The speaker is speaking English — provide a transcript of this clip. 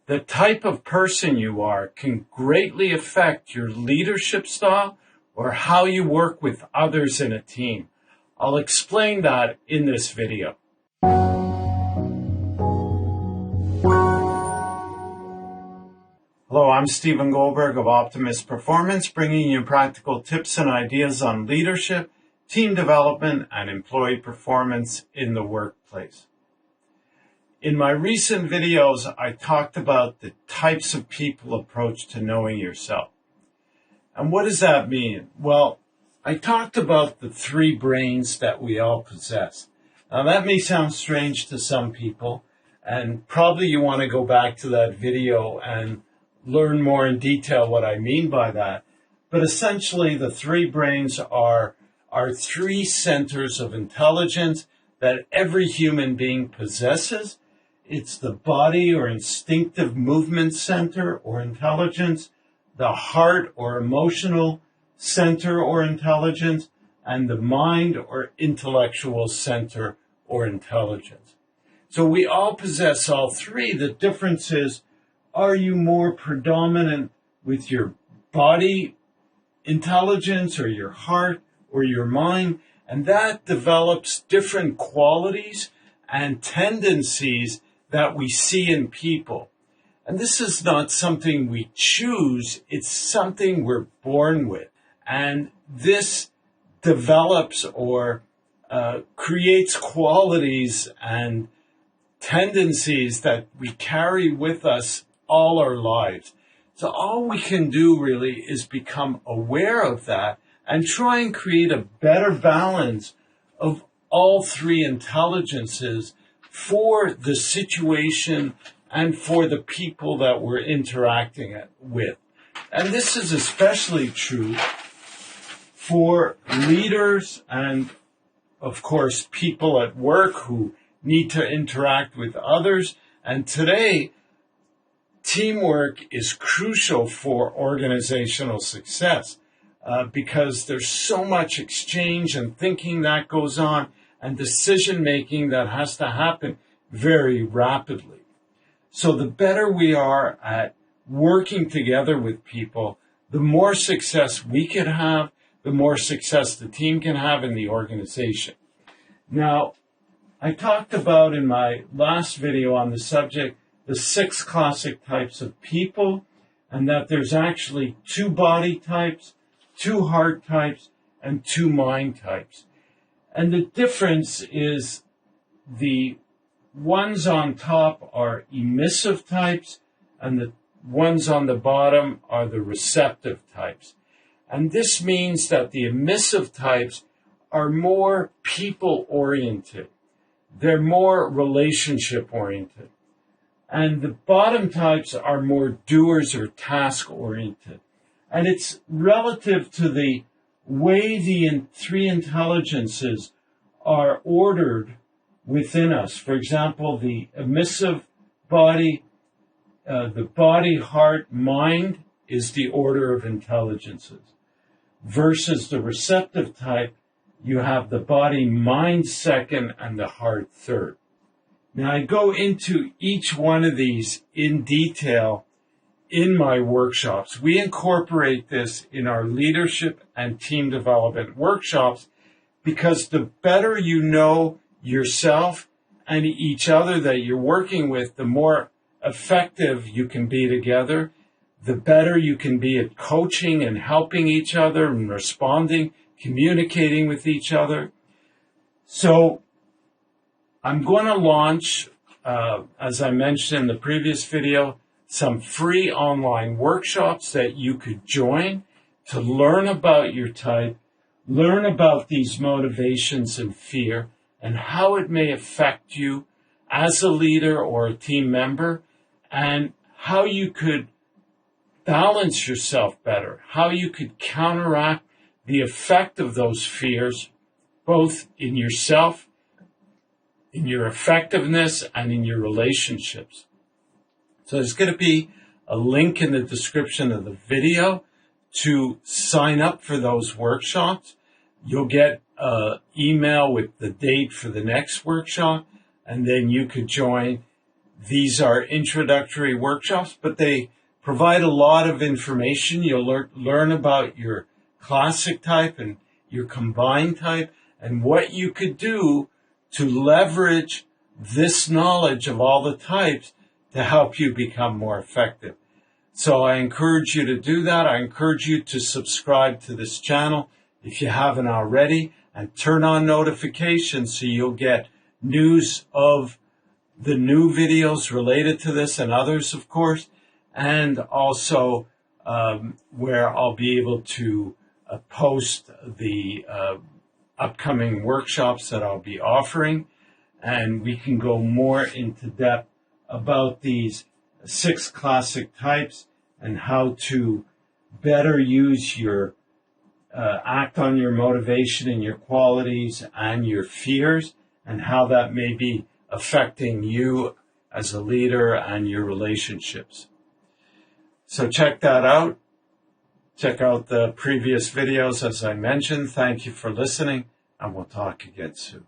The type of person you are can greatly affect your leadership style or how you work with others in a team. I'll explain that in this video. Hello, I'm Stephen Goldberg of Optimus Performance, bringing you practical tips and ideas on leadership, team development, and employee performance in the workplace. In my recent videos, I talked about the types of people approach to knowing yourself. And what does that mean? Well, I talked about the three brains that we all possess. Now, that may sound strange to some people, and probably you want to go back to that video and learn more in detail what I mean by that. But essentially, the three brains are three centers of intelligence that every human being possesses. It's the body or instinctive movement center or intelligence, the heart or emotional center or intelligence, and the mind or intellectual center or intelligence. So we all possess all three. The difference is, are you more predominant with your body intelligence or your heart or your mind? And that develops different qualities and tendencies that we see in people. And this is not something we choose, it's something we're born with. And this develops or creates qualities and tendencies that we carry with us all our lives. So all we can do really is become aware of that and try and create a better balance of all three intelligences for the situation and for the people that we're interacting with. And this is especially true for leaders and, of course, people at work who need to interact with others. And today, teamwork is crucial for organizational success because there's so much exchange and thinking that goes on and decision-making that has to happen very rapidly. So the better we are at working together with people, the more success we can have, the more success the team can have in the organization. Now, I talked about in my last video on the subject the 6 classic types of people, and that there's actually 2 body types, 2 heart types, and 2 mind types. And the difference is the ones on top are emissive types, and the ones on the bottom are the receptive types. And this means that the emissive types are more people-oriented. They're more relationship-oriented. And the bottom types are more doers or task-oriented. And it's relative to the way the three intelligences are ordered within us. For example, the emissive body, the body, heart, mind is the order of intelligences. Versus the receptive type, you have the body, mind second, and the heart third. Now, I go into each one of these in detail in my workshops. We incorporate this in our leadership and team development workshops because the better you know yourself and each other that you're working with, the more effective you can be together, the better you can be at coaching and helping each other and responding, communicating with each other. So I'm going to launch, as I mentioned in the previous video, some free online workshops that you could join to learn about your type, learn about these motivations and fear, and how it may affect you as a leader or a team member, and how you could balance yourself better, how you could counteract the effect of those fears, both in yourself, in your effectiveness, and in your relationships. So there's going to be a link in the description of the video to sign up for those workshops. You'll get an email with the date for the next workshop, and then you could join These are introductory workshops, but they provide a lot of information. You'll learn about your classic type and your combined type and what you could do to leverage this knowledge of all the types to help you become more effective. So I encourage you to do that. I encourage you to subscribe to this channel if you haven't already, and turn on notifications so you'll get news of the new videos related to this and others, of course, and also where I'll be able to post the upcoming workshops that I'll be offering, and we can go more into depth about these 6 classic types and how to better use your act on your motivation and your qualities and your fears, and how that may be affecting you as a leader and your relationships. So check that out. Check out the previous videos as I mentioned. Thank you for listening, and we'll talk again soon.